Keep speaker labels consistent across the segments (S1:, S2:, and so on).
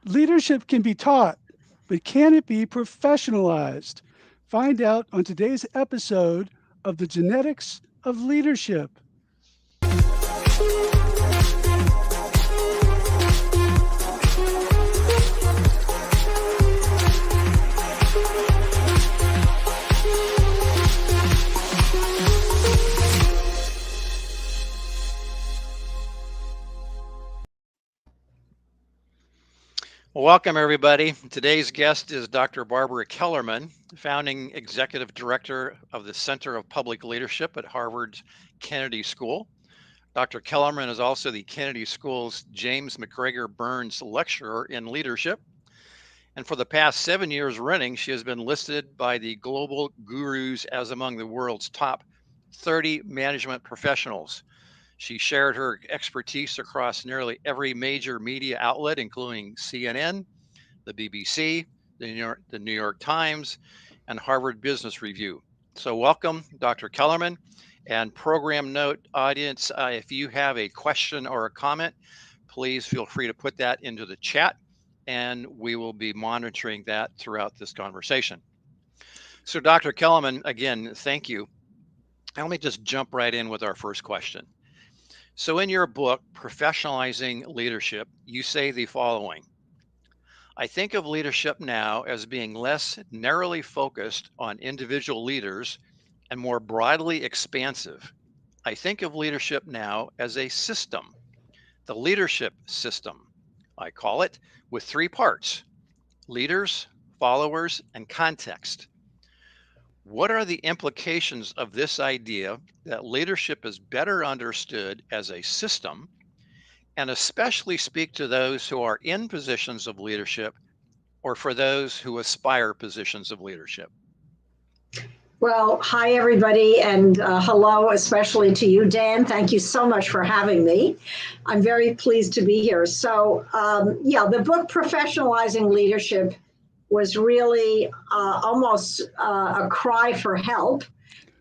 S1: Leadership can be taught, but can it be professionalized? Find out on today's episode of The Genetics of Leadership.
S2: Welcome, everybody. Today's guest is Dr. Barbara Kellerman, founding executive director of the Center of Public Leadership at Harvard's Kennedy School. Dr. Kellerman is also the Kennedy School's James MacGregor Burns Lecturer in Leadership. And for the past 7 years running, she has been listed by the Global Gurus as among the world's top 30 management professionals. She shared her expertise across nearly every major media outlet, including CNN, the BBC, the New York Times, and Harvard Business Review. So welcome, Dr. Kellerman. And program note, audience, if you have a question or a comment, please feel free to put that into the chat, and we will be monitoring that throughout this conversation. So Dr. Kellerman, again, thank you. And let me just jump right in with our first question. So in your book, Professionalizing Leadership, you say the following: I think of leadership now as being less narrowly focused on individual leaders and more broadly expansive. I think of leadership now as a system, the leadership system, I call it, with three parts: leaders, followers, and context. What are the implications of this idea that leadership is better understood as a system, and especially speak to those who are in positions of leadership or for those who aspire positions of leadership?
S3: Well, hi, everybody, and hello, especially to you, Dan. Thank you so much for having me. I'm very pleased to be here. So, the book Professionalizing Leadership was really almost a cry for help,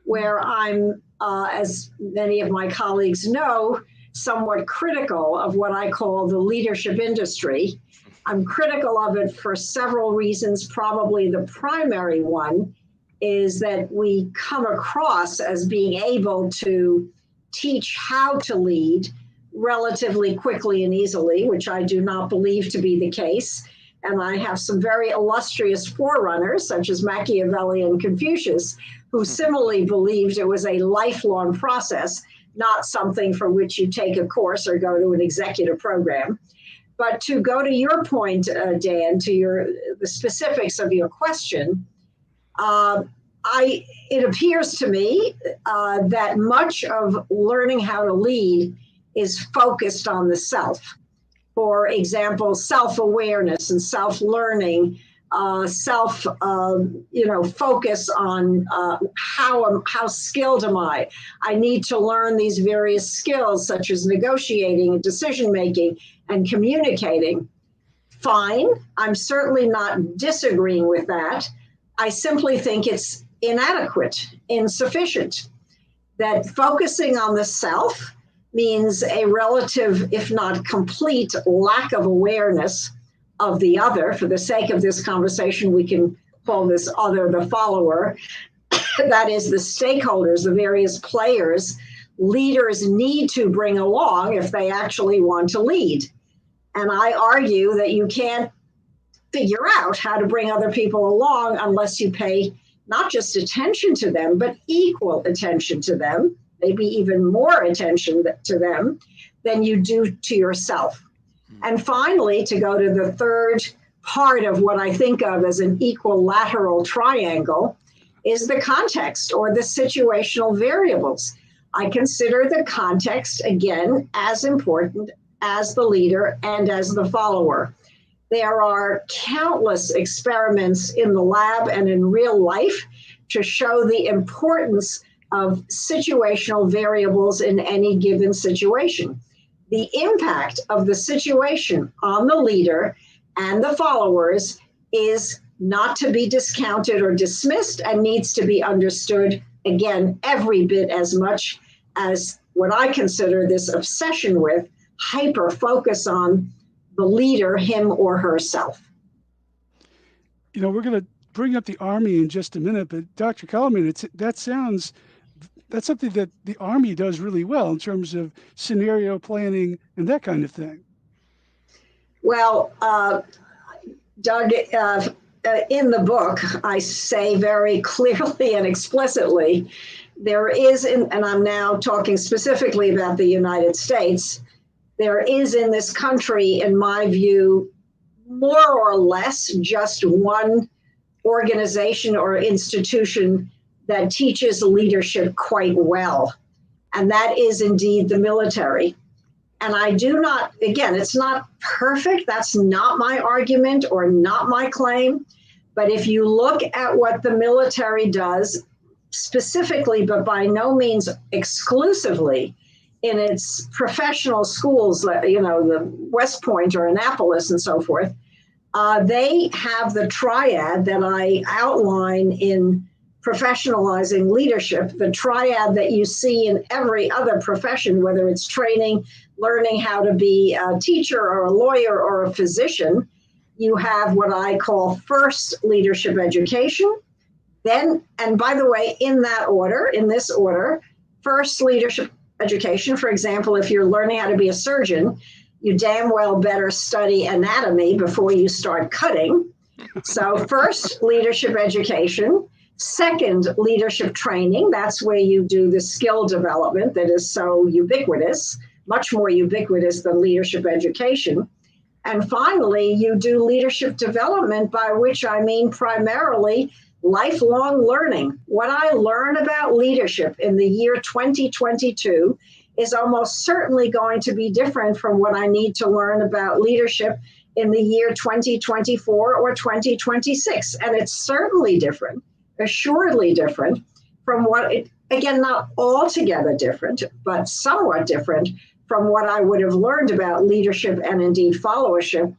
S3: where I'm, as many of my colleagues know, somewhat critical of what I call the leadership industry. I'm critical of it for several reasons. Probably the primary one is that we come across as being able to teach how to lead relatively quickly and easily, which I do not believe to be the case. And I have some very illustrious forerunners, such as Machiavelli and Confucius, who similarly believed it was a lifelong process, not something for which you take a course or go to an executive program. But to go to your point, Dan, to the specifics of your question, it appears to me that much of learning how to lead is focused on the self. For example, self-awareness and self-learning, focus on how skilled am I? I need to learn these various skills, such as negotiating and decision-making and communicating. Fine, I'm certainly not disagreeing with that. I simply think it's inadequate, insufficient, that focusing on the self means a relative, if not complete, lack of awareness of the other. For the sake of this conversation, we can call this other the follower. That is the stakeholders, the various players leaders need to bring along if they actually want to lead. And I argue that you can't figure out how to bring other people along unless you pay not just attention to them, but equal attention to them, maybe even more attention to them than you do to yourself. And finally, to go to the third part of what I think of as an equilateral triangle, is the context or the situational variables. I consider the context, again, as important as the leader and as the follower. There are countless experiments in the lab and in real life to show the importance of situational variables in any given situation. The impact of the situation on the leader and the followers is not to be discounted or dismissed and needs to be understood, again, every bit as much as what I consider this obsession with, hyper focus on the leader, him or herself.
S1: We're going to bring up the Army in just a minute, but Dr. Kellerman, that's something that the Army does really well in terms of scenario planning and that kind of thing.
S3: Well, Doug, in the book, I say very clearly and explicitly, there is, and I'm now talking specifically about the United States, there is in this country, in my view, more or less just one organization or institution that teaches leadership quite well, and that is indeed the military. And I do not, again, it's not perfect. That's not my argument or not my claim. But if you look at what the military does specifically, but by no means exclusively, in its professional schools, the West Point or Annapolis and so forth, they have the triad that I outline in Professionalizing Leadership, the triad that you see in every other profession, whether it's training, learning how to be a teacher or a lawyer or a physician. You have what I call first leadership education. Then, and by the way, in this order, first leadership education, for example, if you're learning how to be a surgeon, you damn well better study anatomy before you start cutting. So first, leadership education. Second, leadership training. That's where you do the skill development that is so ubiquitous, much more ubiquitous than leadership education. And finally, you do leadership development, by which I mean primarily lifelong learning. What I learn about leadership in the year 2022 is almost certainly going to be different from what I need to learn about leadership in the year 2024 or 2026. And it's certainly different, assuredly different from again, not altogether different, but somewhat different from what I would have learned about leadership and indeed followership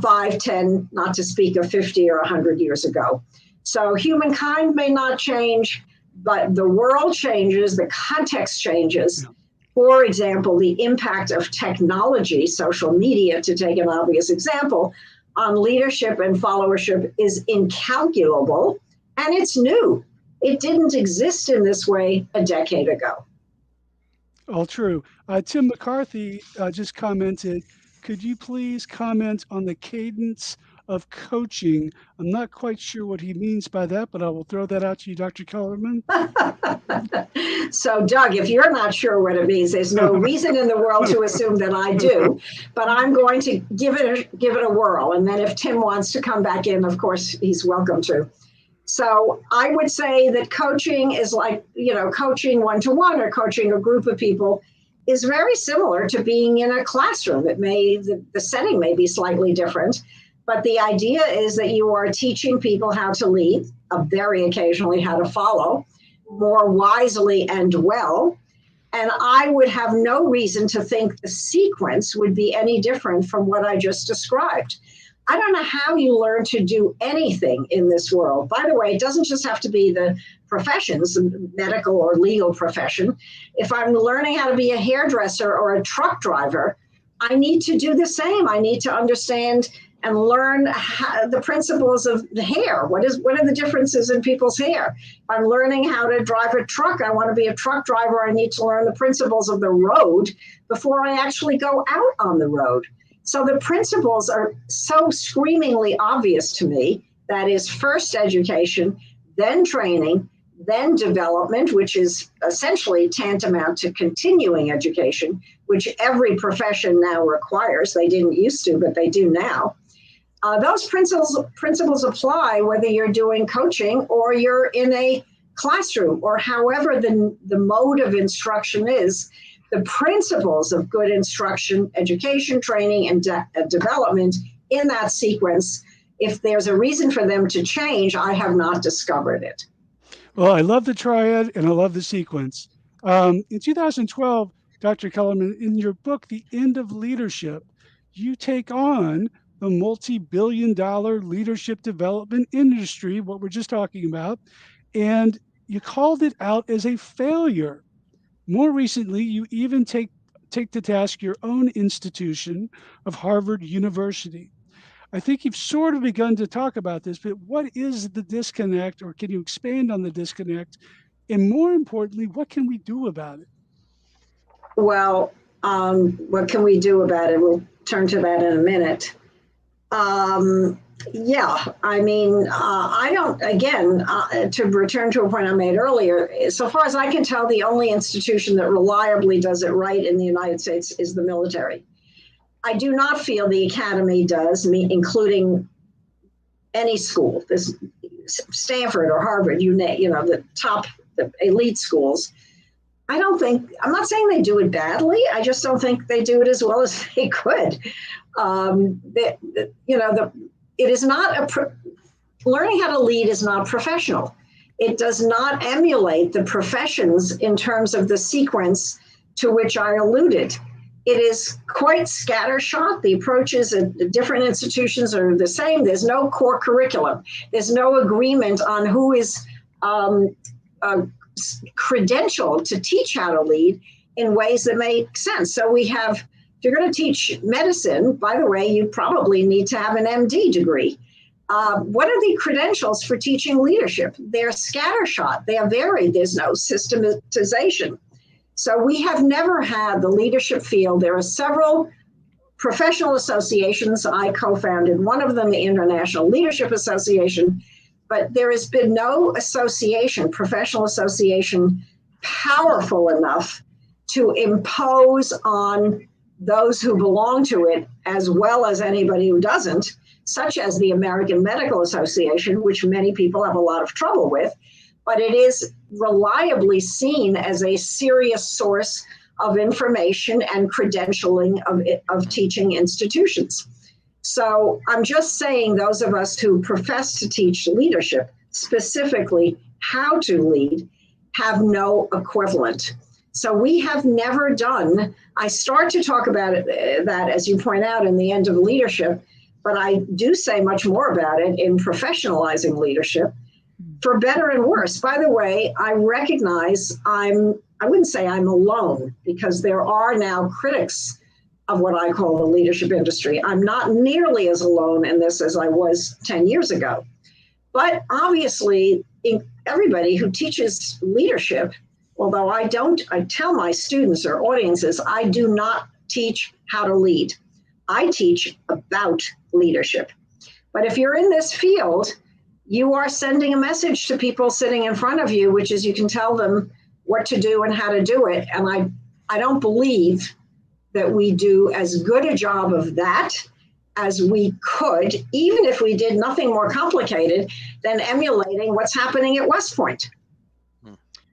S3: 5, 10, not to speak of 50 or 100 years ago. So humankind may not change, but the world changes, the context changes. For example, the impact of technology, social media, to take an obvious example, on leadership and followership is incalculable, and it's new. It didn't exist in this way a decade ago.
S1: All true. Tim McCarthy just commented, could you please comment on the cadence of coaching? I'm not quite sure what he means by that, but I will throw that out to you, Dr. Kellerman.
S3: So, Doug, if you're not sure what it means, there's no reason in the world to assume that I do, but I'm going to give it a whirl. And then if Tim wants to come back in, of course, he's welcome to. So I would say that coaching is like, coaching one-to-one or coaching a group of people is very similar to being in a classroom. The setting may be slightly different, but the idea is that you are teaching people how to lead, very occasionally how to follow, more wisely and well. And I would have no reason to think the sequence would be any different from what I just described. I don't know how you learn to do anything in this world. By the way, it doesn't just have to be the professions, the medical or legal profession. If I'm learning how to be a hairdresser or a truck driver, I need to do the same. I need to understand and learn the principles of the hair. What are the differences in people's hair? If I'm learning how to drive a truck, I want to be a truck driver, I need to learn the principles of the road before I actually go out on the road. So the principles are so screamingly obvious to me. That is first education, then training, then development, which is essentially tantamount to continuing education, which every profession now requires. They didn't used to, but they do now. Those principles apply whether you're doing coaching or you're in a classroom or however the mode of instruction is. The principles of good instruction, education, training, and development in that sequence, if there's a reason for them to change, I have not discovered it.
S1: Well, I love the triad and I love the sequence. In 2012, Dr. Kellerman, in your book, The End of Leadership, you take on the multi-billion-dollar leadership development industry, what we're just talking about, and you called it out as a failure. More recently, you even take take to task your own institution of Harvard University. I think you've sort of begun to talk about this, but what is the disconnect, or can you expand on the disconnect? And more importantly, what can we do about it?
S3: Well, what can we do about it? We'll turn to that in a minute. Yeah, I mean, I don't, again, to return to a point I made earlier, so far as I can tell, the only institution that reliably does it right in the United States is the military. I do not feel the academy does, including any school, this Stanford or Harvard, the top, the elite schools. I'm not saying they do it badly. I just don't think they do it as well as they could. It is not learning how to lead is not professional. It does not emulate the professions in terms of the sequence to which I alluded. It is quite scattershot. The approaches at the different institutions are the same. There's no core curriculum. There's no agreement on who is credentialed to teach how to lead in ways that make sense. So we have, if you're going to teach medicine, by the way, you probably need to have an MD degree. What are the credentials for teaching leadership? They're scattershot. They are varied. There's no systematization. So we have never had the leadership field. There are several professional associations. I co-founded one of them, the International Leadership Association, but there has been no association, professional association, powerful enough to impose on those who belong to it, as well as anybody who doesn't, such as the American Medical Association, which many people have a lot of trouble with, but it is reliably seen as a serious source of information and credentialing of teaching institutions. So I'm just saying, those of us who profess to teach leadership, specifically how to lead, have no equivalent. So we have never done, I start to talk about it, that, as you point out, in the end of leadership, but I do say much more about it in professionalizing leadership, for better and worse. By the way, I recognize I wouldn't say I'm alone, because there are now critics of what I call the leadership industry. I'm not nearly as alone in this as I was 10 years ago. But obviously, everybody who teaches leadership, although I tell my students or audiences, I do not teach how to lead. I teach about leadership. But if you're in this field, you are sending a message to people sitting in front of you, which is you can tell them what to do and how to do it. And I don't believe that we do as good a job of that as we could, even if we did nothing more complicated than emulating what's happening at West Point.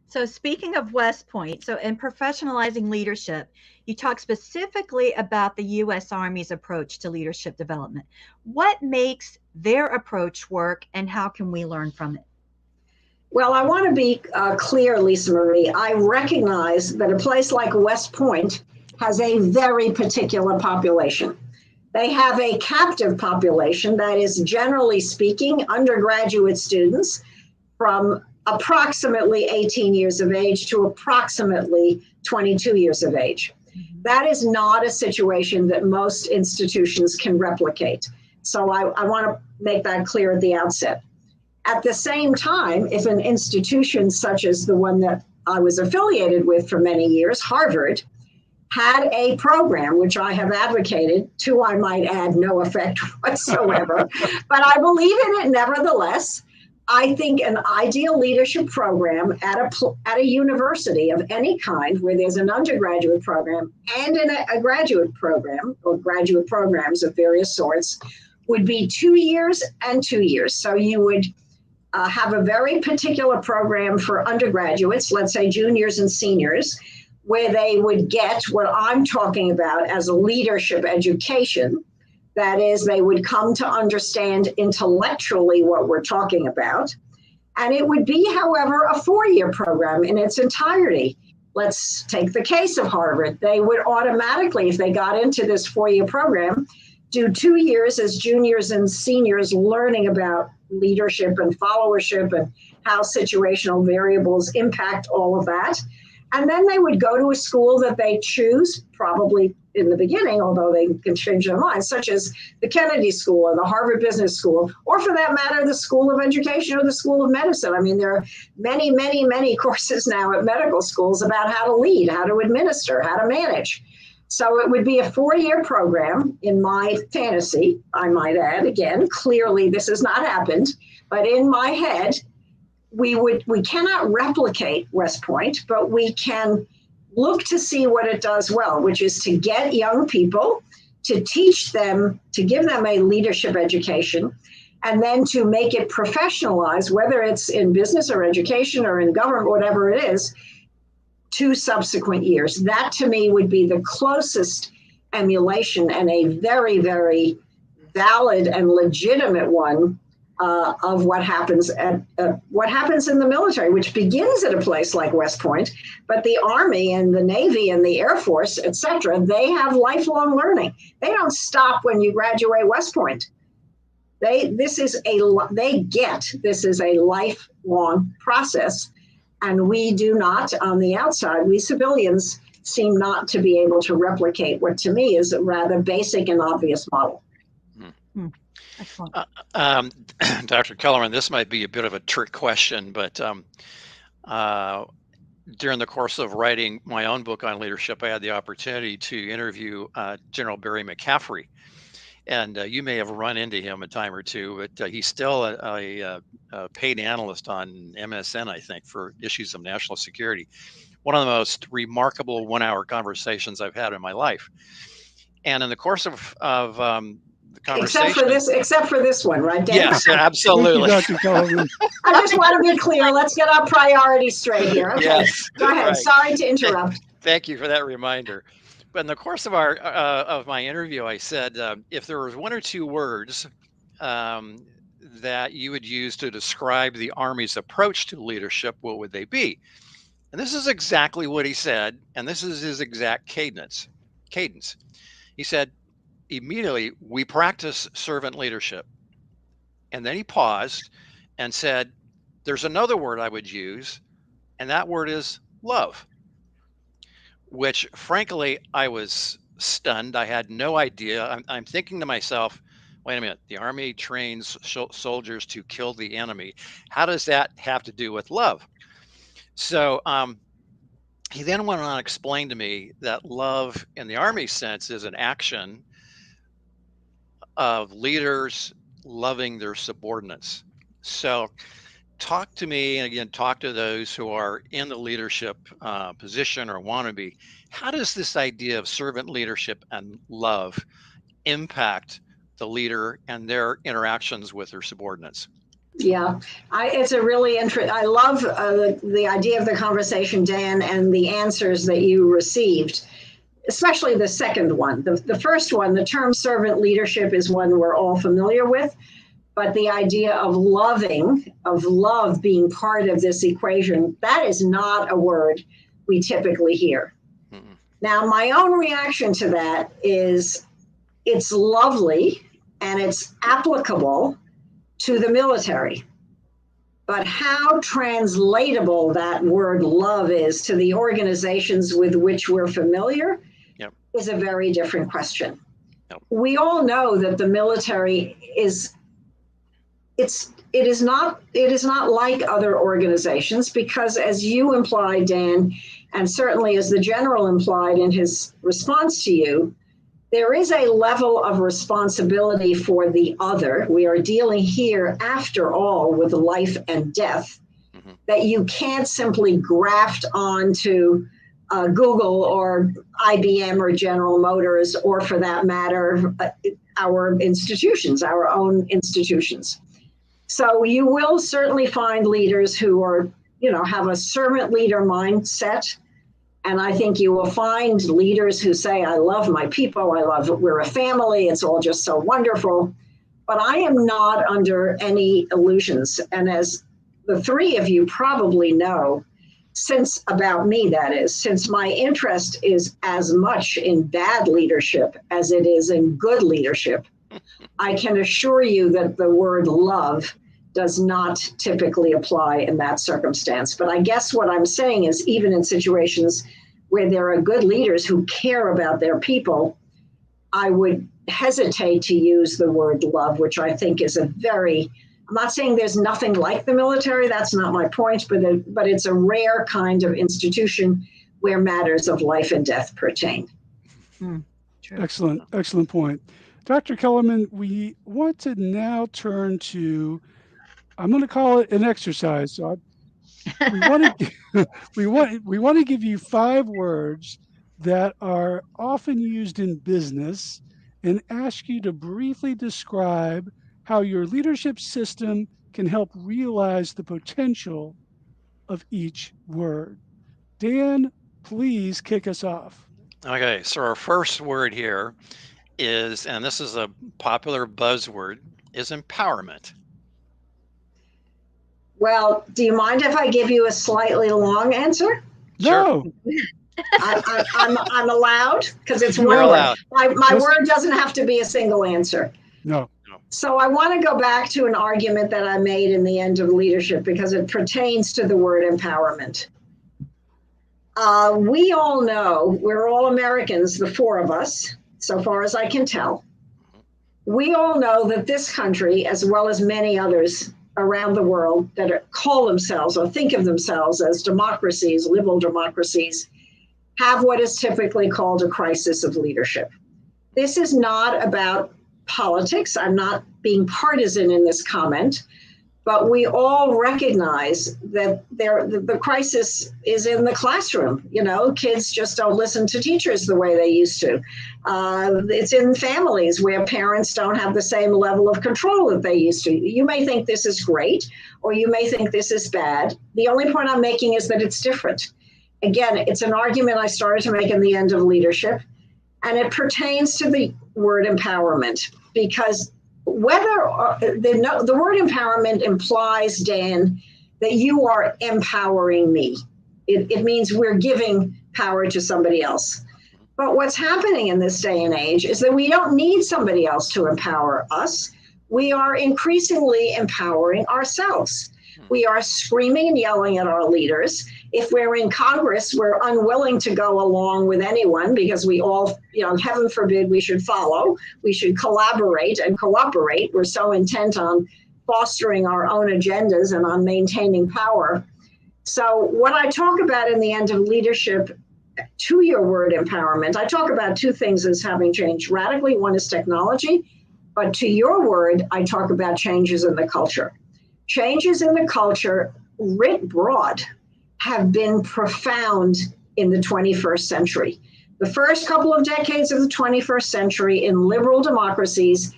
S4: So speaking of West Point, so in Professionalizing Leadership, you talk specifically about the U.S. Army's approach to leadership development. What makes their approach work, and how can we learn from it?
S3: Well, I want to be clear, Lisa Marie. I recognize that a place like West Point has a very particular population. They have a captive population that is, generally speaking, undergraduate students from approximately 18 years of age to approximately 22 years of age. That is not a situation that most institutions can replicate. So I want to make that clear at the outset. At the same time, if an institution such as the one that I was affiliated with for many years, Harvard, had a program, which I have advocated, to, I might add, no effect whatsoever, but I believe in it nevertheless. I think an ideal leadership program at a university of any kind, where there's an undergraduate program and a graduate program, or graduate programs of various sorts, would be 2 years and 2 years. So you would have a very particular program for undergraduates, let's say juniors and seniors, where they would get what I'm talking about as a leadership education. That is, they would come to understand intellectually what we're talking about. And it would be, however, a 4-year program in its entirety. Let's take the case of Harvard. They would automatically, if they got into this 4-year program, do 2 years as juniors and seniors learning about leadership and followership and how situational variables impact all of that. And then they would go to a school that they choose, probably in the beginning, although they can change their minds, such as the Kennedy School or the Harvard Business School, or for that matter, the School of Education or the School of Medicine. I mean, there are many, many, many courses now at medical schools about how to lead, how to administer, how to manage. So it would be a 4-year program in my fantasy, I might add. Again, clearly this has not happened, but in my head, we cannot replicate West Point, but we can look to see what it does well, which is to get young people, to teach them, to give them a leadership education, and then to make it professionalize, whether it's in business or education or in government, whatever it is, 2 subsequent years. That to me would be the closest emulation and a very, very valid and legitimate one of what happens in the military, which begins at a place like West Point, but the Army and the Navy and the Air Force, et cetera, they have lifelong learning. They don't stop when you graduate West Point. This is a lifelong process, and we do not, on the outside, we civilians seem not to be able to replicate what to me is a rather basic and obvious model.
S4: Excellent.
S2: Dr. Kellerman, this might be a bit of a trick question, but during the course of writing my own book on leadership, I had the opportunity to interview General Barry McCaffrey. And you may have run into him a time or two, but he's still a paid analyst on MSN, I think, for issues of national security. One of the most remarkable 1-hour conversations I've had in my life. And in the course of the conversation,
S3: except for this one, right, Dan?
S2: Yes, absolutely.
S1: Thank you, Dr. Kellerman.
S3: I just want to be clear. Let's get our priorities straight here. Okay,
S2: yes,
S3: go ahead.
S2: Right.
S3: Sorry to interrupt.
S2: Thank you for that reminder. But in the course of of my interview, I said, if there was 1 or 2 words that you would use to describe the Army's approach to leadership, what would they be? And this is exactly what he said, and this is his exact cadence. He said, immediately, we practice servant leadership. And then he paused and said, there's another word I would use, and that word is love. Which, frankly, I was stunned. I had no idea. I'm thinking to myself, wait a minute, the Army trains soldiers to kill the enemy. How does that have to do with love? So he then went on to explain to me that love in the Army sense is an action of leaders loving their subordinates. So talk to me, and again, talk to those who are in the leadership position or want to be. How does this idea of servant leadership and love impact the leader and their interactions with their subordinates?
S3: Yeah, it's a really interesting. I love the idea of the conversation, Dan, and the answers that you received, especially the second one. The first one, the term servant leadership, is one we're all familiar with. But the idea of love being part of this equation, that is not a word we typically hear. Mm-hmm. Now, my own reaction to that is it's lovely and it's applicable to the military. But how translatable that word love is to the organizations with which we're familiar is a very different question. Yep. We all know that the military is it is not like other organizations, because as you implied, Dan, and certainly as the general implied in his response to you, there is a level of responsibility for the other. We are dealing here, after all, with life and death, mm-hmm. that you can't simply graft onto Google or IBM or General Motors, or for that matter, our institutions, our own institutions. So you will certainly find leaders who are, have a servant leader mindset. And I think you will find leaders who say, I love my people. We're a family. It's all just so wonderful. But I am not under any illusions. And as the 3 of you probably know, since my interest is as much in bad leadership as it is in good leadership, I can assure you that the word love does not typically apply in that circumstance. But I guess what I'm saying is, even in situations where there are good leaders who care about their people, I would hesitate to use the word love, which I think is I'm not saying there's nothing like the military, that's not my point, but it's a rare kind of institution where matters of life and death pertain.
S1: Excellent point. Dr. Kellerman, we want to now turn to, I'm going to call it an exercise. So we want to give you 5 words that are often used in business and ask you to briefly describe how your leadership system can help realize the potential of each word. Dan, please kick us off.
S2: Okay, so our first word here is, and this is a popular buzzword, is empowerment.
S3: Well, do you mind if I give you a slightly long answer?
S1: No.
S3: I'm allowed, because it's
S2: You're
S3: one
S2: allowed.
S3: word. My word doesn't have to be a single answer.
S1: No.
S3: So I want to go back to an argument that I made in the end of leadership, because it pertains to the word empowerment. We all know, we're all Americans, the 4 of us, so far as I can tell. We all know that this country, as well as many others around the world that call themselves or think of themselves as democracies, liberal democracies, have what is typically called a crisis of leadership. This is not about politics. I'm not being partisan in this comment, but we all recognize that the crisis is in the classroom. Kids just don't listen to teachers the way they used to. It's in families where parents don't have the same level of control that they used to. You may think this is great, or you may think this is bad. The only point I'm making is that it's different. Again, it's an argument I started to make in the end of leadership, and it pertains to the word empowerment, because the word empowerment implies, Dan, that you are empowering me. It means we're giving power to somebody else. But what's happening in this day and age is that we don't need somebody else to empower us. We are increasingly empowering ourselves. We are screaming and yelling at our leaders. If we're in Congress, we're unwilling to go along with anyone, because we all, heaven forbid we should follow. We should collaborate and cooperate. We're so intent on fostering our own agendas and on maintaining power. So what I talk about in the end of leadership, to your word empowerment, I talk about 2 things as having changed radically. One is technology, but to your word, I talk about changes in the culture. Changes in the culture, writ broad, have been profound in the 21st century. The first couple of decades of the 21st century in liberal democracies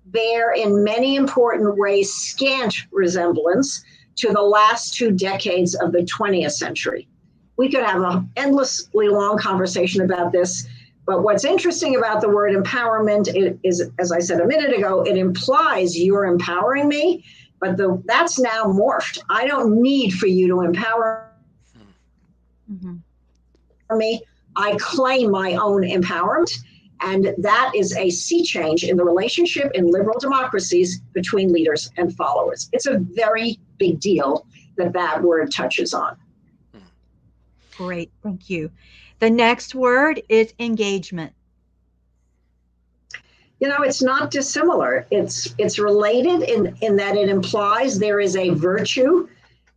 S3: bear in many important ways scant resemblance to the last 2 decades of the 20th century. We could have an endlessly long conversation about this, but what's interesting about the word empowerment is, as I said a minute ago, it implies you're empowering me, but that's now morphed. I don't need for you to empower me. I claim my own empowerment, and that is a sea change in the relationship in liberal democracies between leaders and followers. It's a very big deal that word touches on.
S4: Great, thank you. The next word is engagement.
S3: It's not dissimilar. It's related in that it implies there is a virtue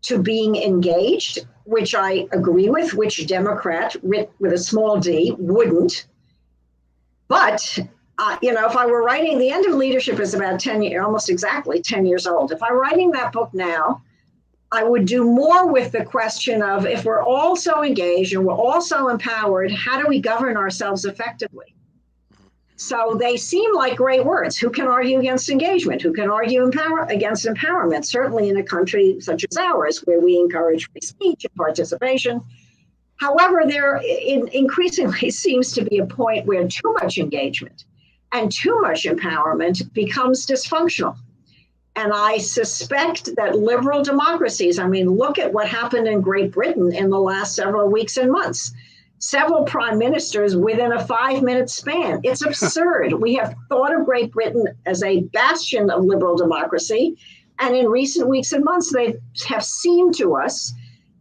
S3: to being engaged, which I agree with, which Democrat, with a small d, wouldn't. But, if I were writing, the end of leadership is about 10 years, almost exactly 10 years old. If I'm writing that book now, I would do more with the question of, if we're all so engaged and we're all so empowered, how do we govern ourselves effectively? So they seem like great words. Who can argue against engagement? Who can argue against empowerment? Certainly in a country such as ours, where we encourage free speech and participation. However, there increasingly seems to be a point where too much engagement and too much empowerment becomes dysfunctional. And I suspect that liberal democracies, look at what happened in Great Britain in the last several weeks and months. Several prime ministers within a 5-minute span. It's absurd. We have thought of Great Britain as a bastion of liberal democracy. And in recent weeks and months, they have seemed to us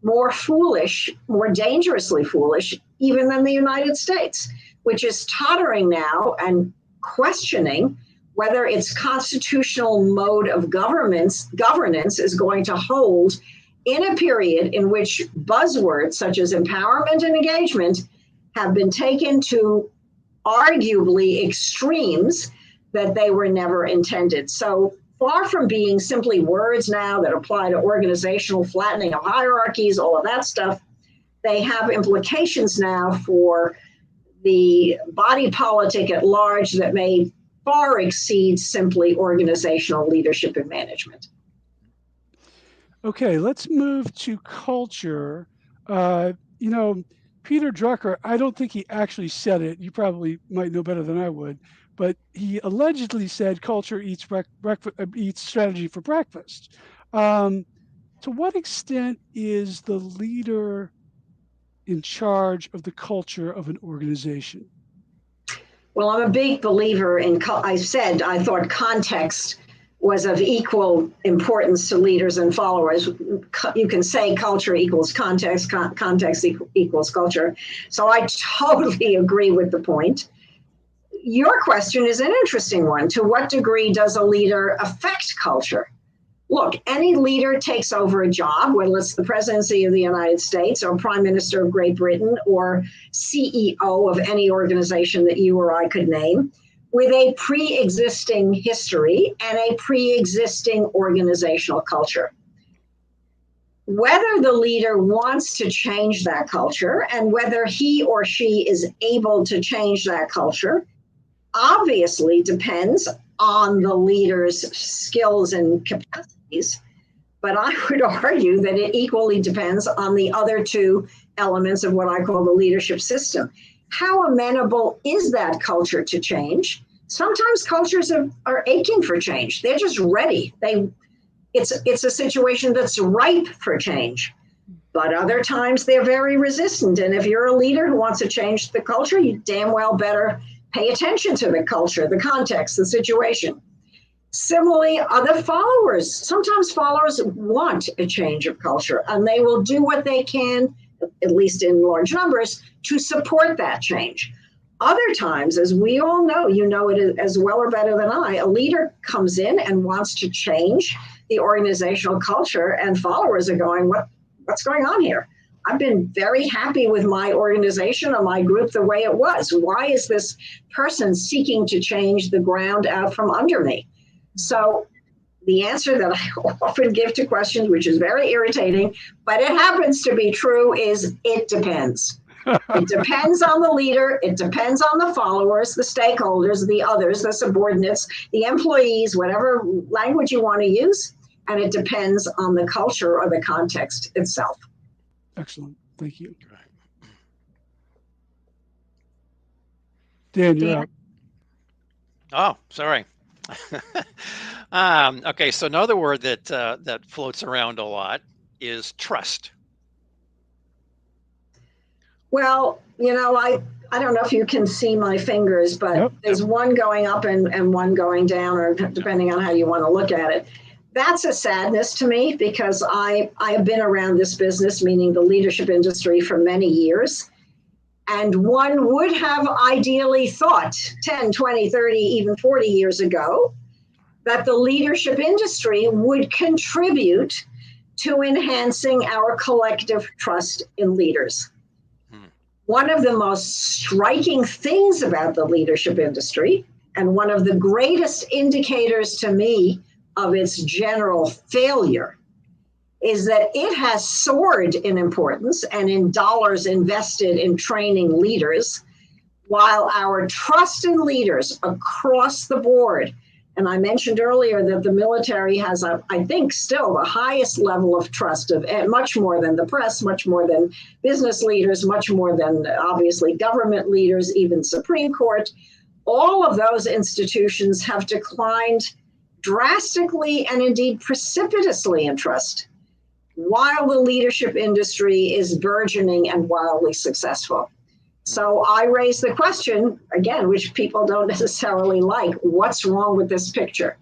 S3: more foolish, more dangerously foolish, even than the United States, which is tottering now and questioning whether its constitutional mode of governance is going to hold in a period in which buzzwords such as empowerment and engagement have been taken to arguably extremes that they were never intended. So far from being simply words now that apply to organizational flattening of hierarchies, all of that stuff, they have implications now for the body politic at large that may far exceed simply organizational leadership and management.
S1: Okay, let's move to culture. Peter Drucker, I don't think he actually said it. You probably might know better than I would, but he allegedly said culture eats eats strategy for breakfast. To what extent is the leader in charge of the culture of an organization?
S3: Well, I'm a big believer in, I thought context was of equal importance to leaders and followers. You can say culture equals context, context equals culture. So I totally agree with the point. Your question is an interesting one. To what degree does a leader affect culture? Look, any leader takes over a job, whether it's the presidency of the United States or Prime Minister of Great Britain or CEO of any organization that you or I could name, with a pre-existing history and a pre-existing organizational culture. Whether the leader wants to change that culture and whether he or she is able to change that culture obviously depends on the leader's skills and capacities, but I would argue that it equally depends on the other two elements of what I call the leadership system. How amenable is that culture to change? Sometimes cultures are aching for change. They're just ready. It's a situation that's ripe for change. But other times they're very resistant. And if you're a leader who wants to change the culture, you damn well better pay attention to the culture, the context, the situation. Similarly, other followers, sometimes followers want a change of culture and they will do what they can, at least in large numbers, to support that change. Other times, as we all know, you know it as well or better than I, a leader comes in and wants to change the organizational culture and followers are going, what's going on here? I've been very happy with my organization or my group the way it was. Why is this person seeking to change the ground out from under me? So the answer that I often give to questions, which is very irritating, but it happens to be true, is it depends. It depends on the leader. It depends on the followers, the stakeholders, the others, the subordinates, the employees, whatever language you want to use. And it depends on the culture or the context itself.
S1: Excellent. Thank you. Dan, you're up.
S2: Oh, sorry. Okay, so another word that floats around a lot is trust.
S3: Well, I don't know if you can see my fingers, but there's one going up and one going down, or depending on how you want to look at it. That's a sadness to me because I have been around this business, meaning the leadership industry, for many years. And one would have ideally thought 10, 20, 30, even 40 years ago that the leadership industry would contribute to enhancing our collective trust in leaders. One of the most striking things about the leadership industry, and one of the greatest indicators to me of its general failure, is that it has soared in importance and in dollars invested in training leaders, while our trust in leaders across the board, and I mentioned earlier that the military has, I think, still the highest level of trust, much more than the press, much more than business leaders, much more than obviously government leaders, even Supreme Court. All of those institutions have declined drastically and indeed precipitously in trust, while the leadership industry is burgeoning and wildly successful. So I raise the question, again, which people don't necessarily like, what's wrong with this picture?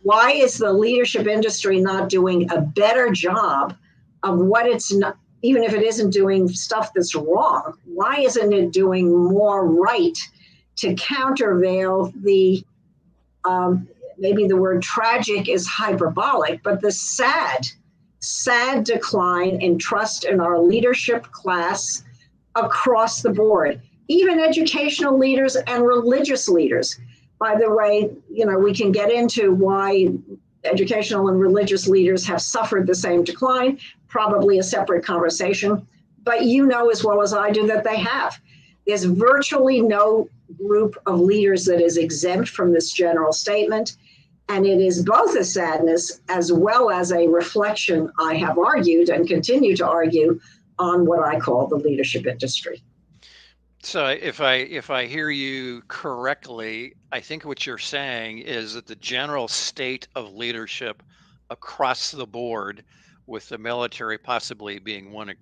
S3: Why is the leadership industry not doing a better job of what it's not, even if it isn't doing stuff that's wrong? Why isn't it doing more right to countervail the, maybe the word tragic is hyperbolic, but the sad decline in trust in our leadership class across the board, even educational leaders and religious leaders. By the way, we can get into why educational and religious leaders have suffered the same decline, probably a separate conversation, but you know as well as I do that they have. There's virtually no group of leaders that is exempt from this general statement, and it is both a sadness as well as a reflection, I have argued and continue to argue, on what I call the leadership industry.
S2: So if I hear you correctly, I think what you're saying is that the general state of leadership across the board, with the military possibly being one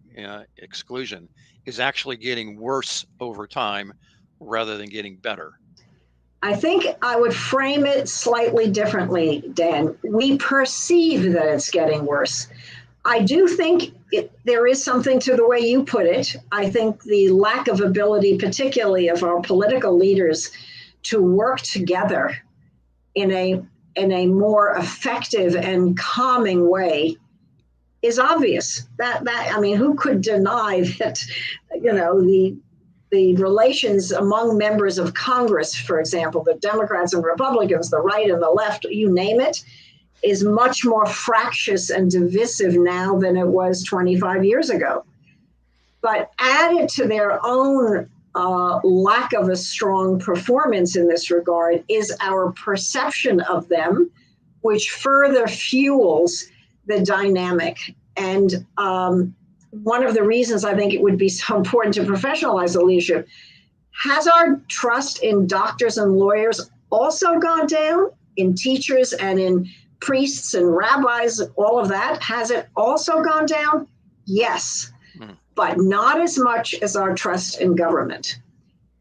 S2: exclusion, is actually getting worse over time rather than getting better.
S3: I think I would frame it slightly differently, Dan. We perceive that it's getting worse. I do think there is something to the way you put it. I think the lack of ability, particularly of our political leaders, to work together in a more effective and calming way is obvious. That I mean, who could deny that? The relations among members of Congress, for example, the Democrats and Republicans, the right and the left, you name it, is much more fractious and divisive now than it was 25 years ago. But added to their own lack of a strong performance in this regard is our perception of them, which further fuels the dynamic. And one of the reasons I think it would be so important to professionalize the leadership, has our trust in doctors and lawyers also gone down? In teachers and in priests and rabbis, all of that, has it also gone down? Yes, but not as much as our trust in government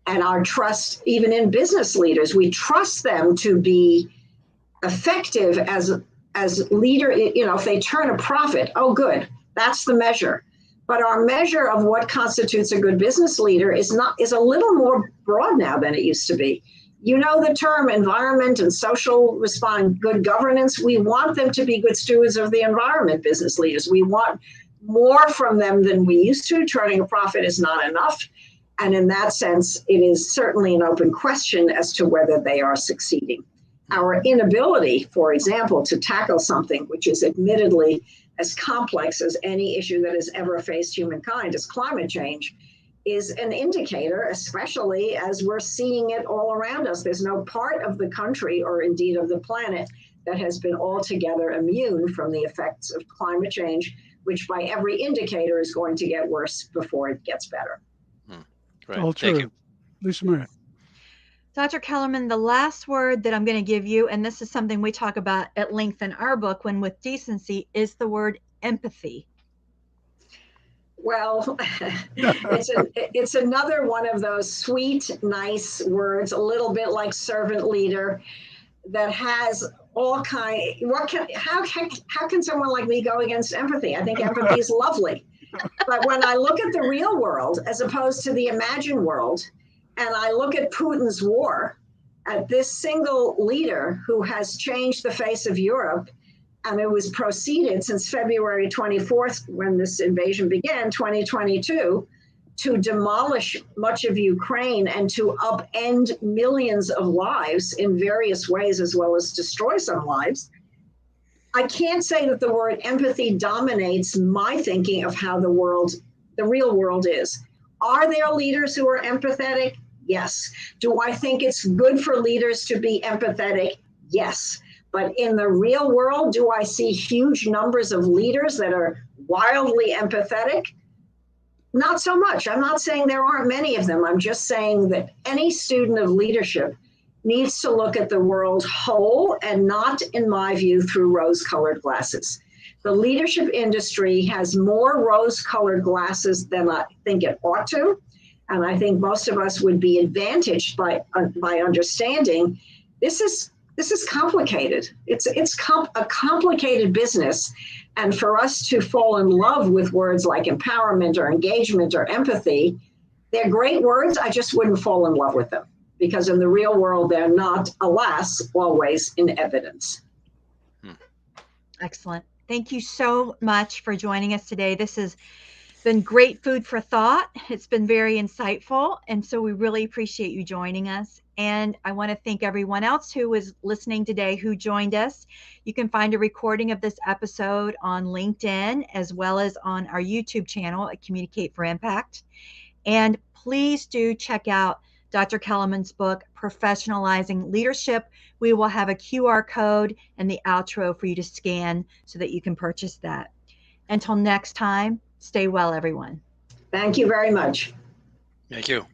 S3: and our trust even in business leaders. We trust them to be effective as leader. If they turn a profit, oh good, that's the measure. But our measure of what constitutes a good business leader is a little more broad now than it used to be. You know the term environment and social good governance. We want them to be good stewards of the environment, business leaders. We want more from them than we used to. Turning a profit is not enough. And in that sense, it is certainly an open question as to whether they are succeeding. Our inability, for example, to tackle something which is admittedly as complex as any issue that has ever faced humankind, as climate change, is an indicator, especially as we're seeing it all around us. There's no part of the country or indeed of the planet that has been altogether immune from the effects of climate change, which by every indicator is going to get worse before it gets better.
S2: Right.
S1: All true. Thank you. Lisa Maria.
S4: Dr. Kellerman, the last word that I'm going to give you, and this is something we talk about at length in our book, When with Decency, is the word empathy.
S3: Well, it's another one of those sweet, nice words, a little bit like servant leader, that has all kind. How can someone like me go against empathy? I think empathy is lovely. But when I look at the real world as opposed to the imagined world, and I look at Putin's war, at this single leader who has changed the face of Europe, and it was proceeded since February 24th, when this invasion began, 2022, to demolish much of Ukraine and to upend millions of lives in various ways, as well as destroy some lives. I can't say that the word empathy dominates my thinking of how the real world is. Are there leaders who are empathetic? Yes. Do I think it's good for leaders to be empathetic? Yes. But in the real world, do I see huge numbers of leaders that are wildly empathetic? Not so much. I'm not saying there aren't many of them. I'm just saying that any student of leadership needs to look at the world whole and not, in my view, through rose-colored glasses. The leadership industry has more rose-colored glasses than I think it ought to. And I think most of us would be advantaged by understanding this this is complicated. It's a complicated business. And for us to fall in love with words like empowerment or engagement or empathy, they're great words. I just wouldn't fall in love with them because in the real world, they're not, alas, always in evidence.
S4: Excellent. Thank you so much for joining us today. This has been great food for thought. It's been very insightful. And so we really appreciate you joining us. And I want to thank everyone else who was listening today who joined us. You can find a recording of this episode on LinkedIn as well as on our YouTube channel at Communicate for Impact. And please do check out Dr. Kellerman's book, Professionalizing Leadership. We will have a QR code and the outro for you to scan so that you can purchase that. Until next time, stay well, everyone.
S3: Thank you very much.
S2: Thank you.